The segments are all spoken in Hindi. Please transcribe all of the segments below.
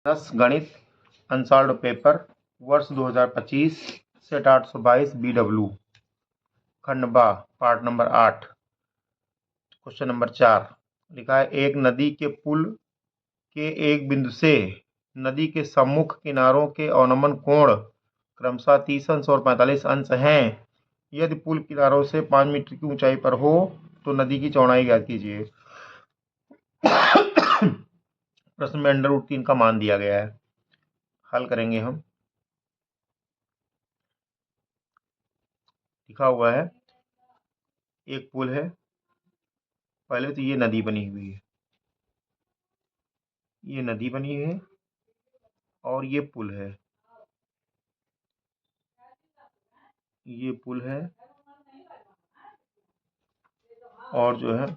10 गणित अनसॉल्व्ड पेपर वर्ष 2025 सेट 822 BW खंड बा पार्ट नंबर 8 क्वेश्चन नंबर 4 लिखा है एक नदी के पुल के एक बिंदु से नदी के सम्मुख किनारों के अवनमन कोण क्रमशः 30 अंश और 45 अंश हैं। यदि पुल किनारों से 5 मीटर की ऊंचाई पर हो तो नदी की चौड़ाई ज्ञात कीजिए। प्रश्न में √3 का मान दिया गया है। हल करेंगे हम। लिखा हुआ है एक पुल है। पहले तो ये नदी बनी हुई है, ये नदी बनी है और ये पुल है, ये पुल है और जो है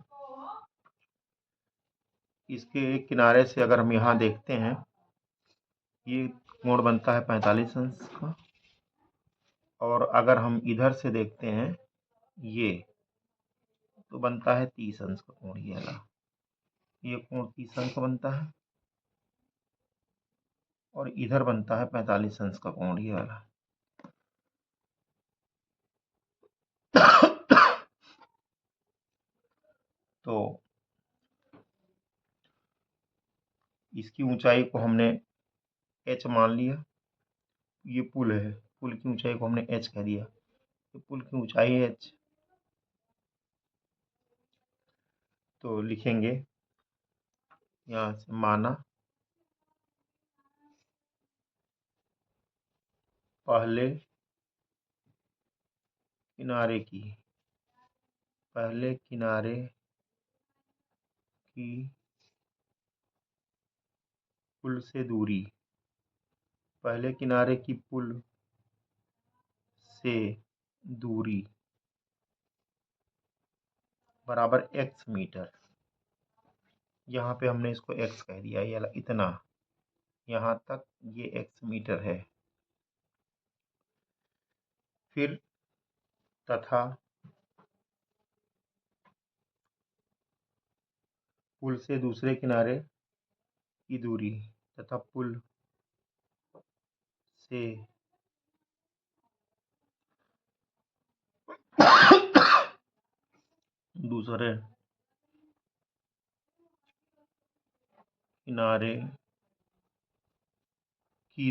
इसके एक किनारे से अगर हम यहाँ देखते हैं ये कोण बनता है 45 अंश का, और अगर हम इधर से देखते हैं ये तो बनता है 30 अंश का कोण। ये वाला ये कोण 30 अंश का बनता है और इधर बनता है 45 अंश का कोण, ये वाला। तो इसकी ऊंचाई को हमने h मान लिया। ये पुल है, पुल की ऊंचाई को हमने h कह दिया, तो पुल की ऊंचाई है h। तो लिखेंगे यहाँ से माना पहले किनारे की पुल से दूरी, पहले किनारे की पुल से दूरी बराबर x मीटर। यहाँ पे हमने इसको x कह दिया, ये इतना, यहाँ तक ये x मीटर है। फिर तथा पुल से दूसरे किनारे की दूरी तथा पुल से दूसरे किनारे की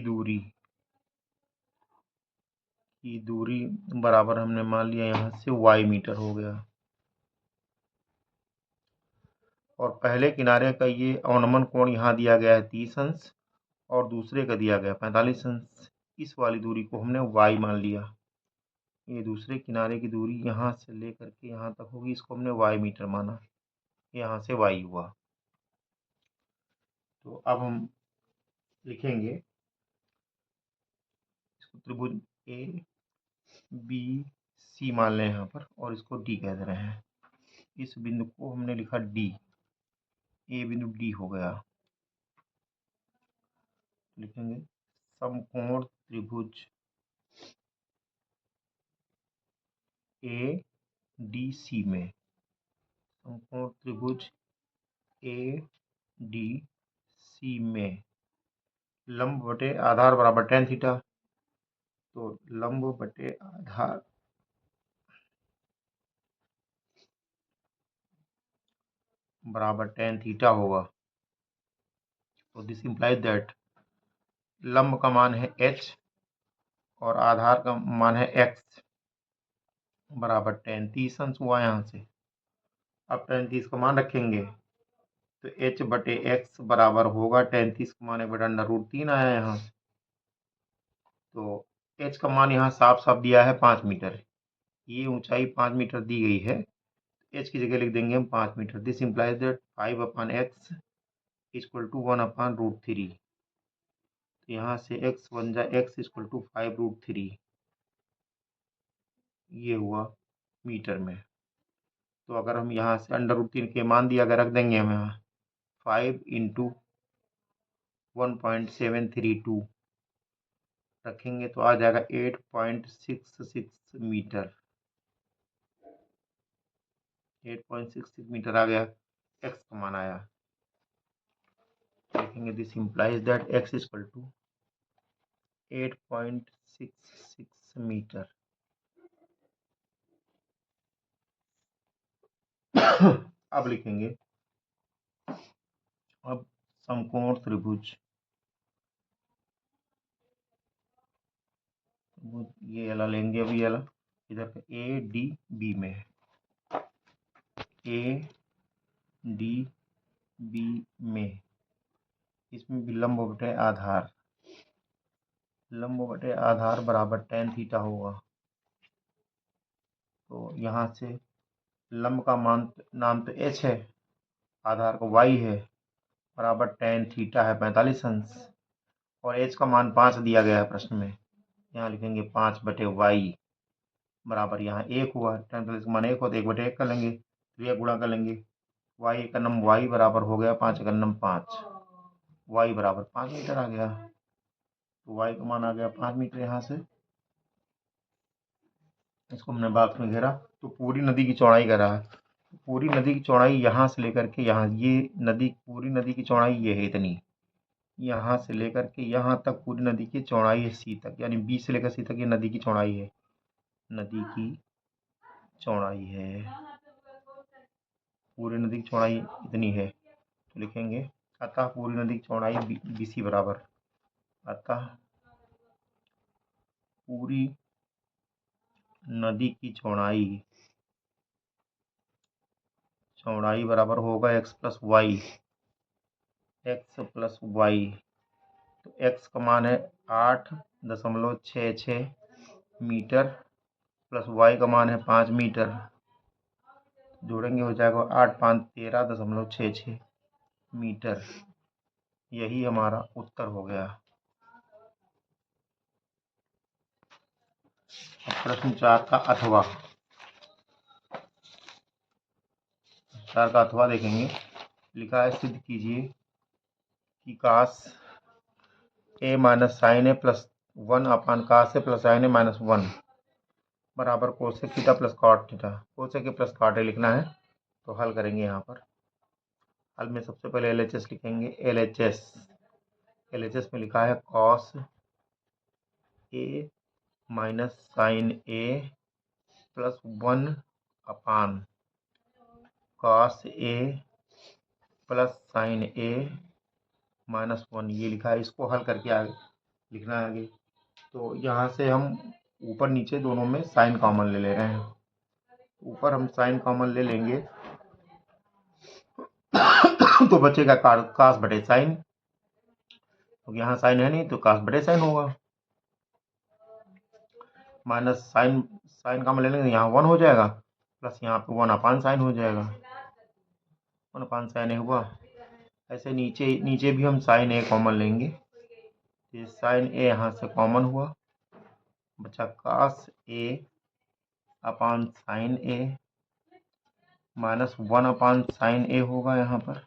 दूरी बराबर हमने मान लिया यहाँ से y मीटर हो गया। और पहले किनारे का ये अवनमन कोण यहाँ दिया गया है 30 अंश और दूसरे का दिया गया 45 अंश। इस वाली दूरी को हमने y मान लिया। ये दूसरे किनारे की दूरी यहाँ से लेकर के यहाँ तक होगी, इसको हमने y मीटर माना, यहाँ से y हुआ। तो अब हम लिखेंगे इसको त्रिभुज ए बी सी मान लें यहाँ पर, और इसको डी कह दे रहे हैं। इस बिंदु को हमने लिखा डी, ए बिंदु डी हो गया। लिखेंगे समकोण त्रिभुज ए डी सी में, समकोण त्रिभुज ए डी सी में लंब बटे आधार बराबर tan थीटा। तो लंब बटे आधार बराबर tan थीटा होगा। तो दिस इंप्लाइज दैट लंब का मान है h और आधार का मान है x बराबर tan 30 अंश हुआ यहाँ से। अब tan 30 का मान रखेंगे तो h बटे x बराबर होगा tan 30 का मान 1/√3 आया यहाँ से। तो h का मान यहाँ साफ साफ दिया है 5 मीटर, ये ऊंचाई 5 मीटर दी गई है। h की जगह लिख देंगे हम 5 metre. This implies that 5/x equal to 1/√3। तो यहाँ से x बन जाए x इक्वल टू 5√3, ये हुआ मीटर में। तो अगर हम यहाँ से √3 के मान दिया अगर रख देंगे हम यहाँ 5 × 1.732 रखेंगे तो आ जाएगा 8.66 मीटर। 8.66 मीटर आ गया, x का मान आया। लिखेंगे this implies that x equal to 8.66 metre. अब लिखेंगे, अब समकोण त्रिभुज, ये वाला लेंगे, अभी वाला इधर ए डी बी में है, ए डी बी में, इसमें भी लंब बटे आधार, लंब बटे आधार बराबर tan थीटा होगा। तो यहाँ से लंब का नाम तो h है, आधार का y है, बराबर tan थीटा है 45 अंश, और h का मान 5 दिया गया है प्रश्न में। यहाँ लिखेंगे 5/y बराबर, यहाँ 1 हुआ, tan 45 का मान 1 हो तो 1/1 कर लेंगे, तो यह गुणा कर लेंगे, y का नम y बराबर हो गया 5 का नम 5, y बराबर 5 मीटर आ गया। तो y का मान आ गया 5 मीटर। यहाँ से इसको हमने बॉक्स में घेरा, तो पूरी नदी की चौड़ाई कर रहा है, पूरी नदी की चौड़ाई यहाँ से लेकर के यहाँ, ये नदी, पूरी नदी की चौड़ाई ये है इतनी, यहाँ से लेकर के यहाँ तक पूरी नदी की चौड़ाई है सी तक, यानी बी से लेकर सी तक ये नदी की चौड़ाई है, नदी की चौड़ाई है, पूरी नदी की चौड़ाई इतनी है। तो लिखेंगे अतः पूरी नदी की चौड़ाई बी सी बराबर, अतः पूरी नदी की चौड़ाई बराबर होगा x प्लस वाई, तो x का मान है 8.66 मीटर, प्लस y का मान है 5 मीटर, जोड़ेंगे हो जाएगा 8 5 13.66 मीटर। यही हमारा उत्तर हो गया। अब प्रश्न 4 का अथवा, 4 का अथवा देखेंगे। लिखा है सिद्ध कीजिए कि cos a minus sin A plus 1 upon cos A plus sin A minus 1 बराबर cosec theta plus cot theta, cosec A plus cot A लिखना है। तो हल करेंगे। यहाँ पर हल में सबसे पहले LHS लिखेंगे। LHS में लिखा है cos A minus sin A plus 1 upon cos A plus sin A minus 1, ये लिखा है। इसको हल करके आगे लिखना है आगे। तो यहाँ से हम ऊपर नीचे दोनों में साइन कॉमन ले रहे हैं। ऊपर हम साइन कॉमन ले लेंगे तो बचेगा कास बटे साइन, तो यहाँ साइन है नहीं तो कास बटे साइन होगा, माइनस साइन कॉमन ले लेंगे यहाँ 1 हो जाएगा, प्लस यहाँ पे 1 अपान साइन हो जाएगा, 1 अपान साइन ए हुआ। ऐसे नीचे भी हम साइन ए कॉमन लेंगे, ये साइन ए यहाँ से कॉमन हुआ, बचा कास ए अपान sign A minus 1 upon sign ए होगा। यहाँ पर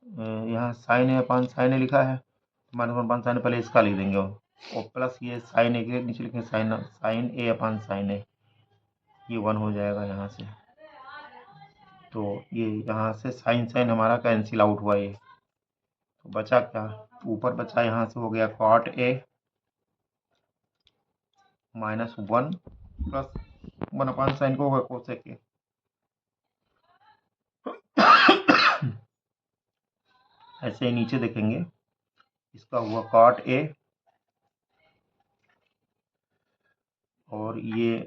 यहाँ साइन ए अपान साइन ए लिखा है, माइनस 1 अपान साइन ए, पहले इसका लिख देंगे, और प्लस ये साइन ए के नीचे लिखेंगे साइन ए अपान साइन ए, ये 1 हो जाएगा यहाँ से। तो ये यहाँ से साइन साइन हमारा कैंसिल आउट हुआ। ये तो बचा क्या, ऊपर बचा यहाँ से हो गया cot A minus 1 plus 1 upon sin को होगा कोसेक ए। ऐसे ही नीचे देखेंगे, इसका हुआ कॉट ए, और ये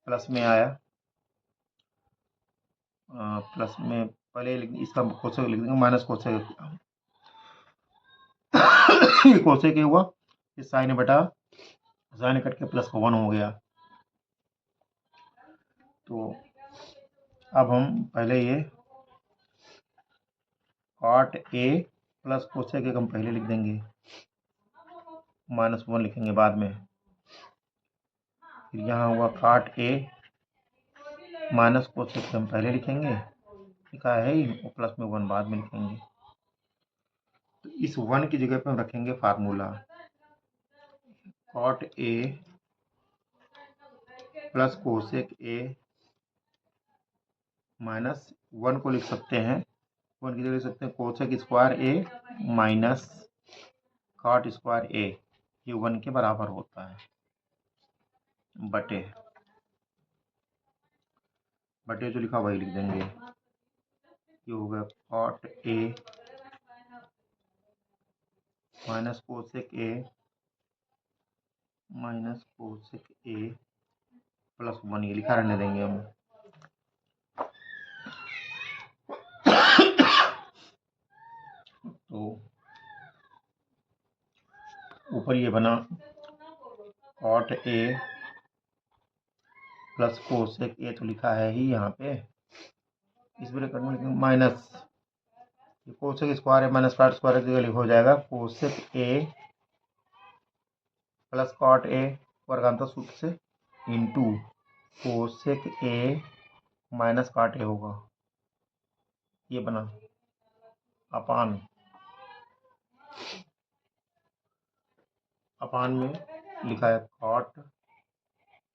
प्लस में आया, प्लस में पहले इसका कोसेक लिख देंगे, माइनस कोसेक ये कोसेक हुआ, ये साइन बटा साइन कट के प्लस का 1 हो गया। तो अब हम पहले ये कॉट ए प्लस कोसेक हम पहले लिख देंगे, माइनस 1 लिखेंगे बाद में। फिर यहाँ हुआ कॉट ए माइनस कोसेक हम पहले लिखेंगे, लिखा है ही, और प्लस में 1 बाद में लिखेंगे। तो इस 1 की जगह पे हम रखेंगे formula, cot A plus cosec A minus 1 को लिख सकते हैं वन की जगह लिख सकते हैं cosec square A minus cot square ए, ये 1 के बराबर होता है, बटे जो लिखा वही लिख देंगे। ये हो गया cot A minus cosec A minus cosec A plus 1, ये लिखा रहने देंगे हम। तो ऊपर ये बना cot A plus cosec A, तो लिखा है ही यहाँ पे, इस ब्रैकेट में लिखेंगे minus cosec square A minus cot square की जगह हो जाएगा cosec A plus cot A वर्गांतर सूत्र से into cosec A minus cot A होगा, ये बना अपान में लिखा है cot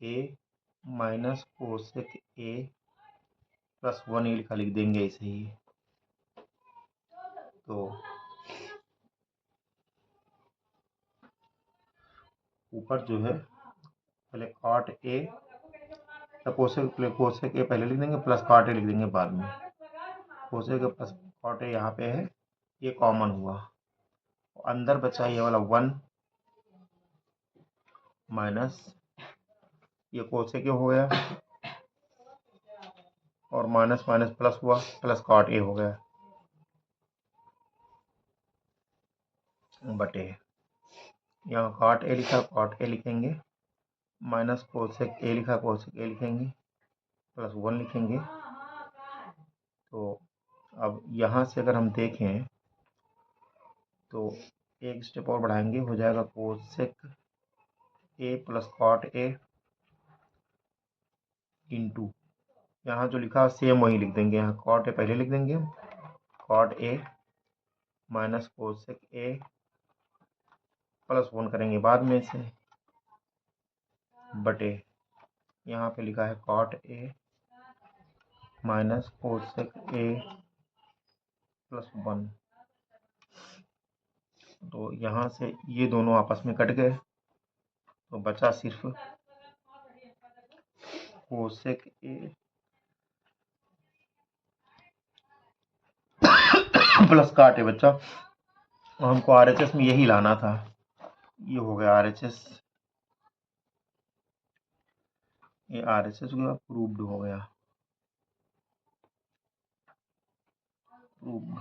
A minus cosec A plus 1, ये लिख देंगे ऐसे ही। तो ऊपर जो है पहले कॉट ए या कोसेक ए पहले लिख देंगे प्लस कॉट ए लिख देंगे बाद में। Cosec A plus cot A यहाँ पे है, ये कॉमन हुआ, अंदर बचा ये वाला 1 माइनस ये कोसेक ए हो गया और माइनस माइनस प्लस हुआ, प्लस कॉट ए हो गया, बटे यहाँ कॉट ए लिखा कॉट ए लिखेंगे, माइनस कोसेक ए लिखा कोसेक ए लिखेंगे, प्लस 1 लिखेंगे। तो अब यहाँ से अगर हम देखें तो एक स्टेप और बढ़ाएंगे, हो जाएगा cosec A plus cot A into यहाँ जो लिखा है सेम वही लिख देंगे, यहाँ कॉट ए पहले लिख देंगे, cot A minus cosec A plus 1 करेंगे बाद में से, बटे यहाँ पे लिखा है cot A minus cosec A plus 1। तो यहाँ से ये दोनों आपस में कट गए, तो बचा सिर्फ cosec A plus cot A बचा, और हमको आरएचएस में यही लाना था, ये हो गया आरएचएस, ये आरएचएस प्रूव्ड हो गया, प्रूव्ड।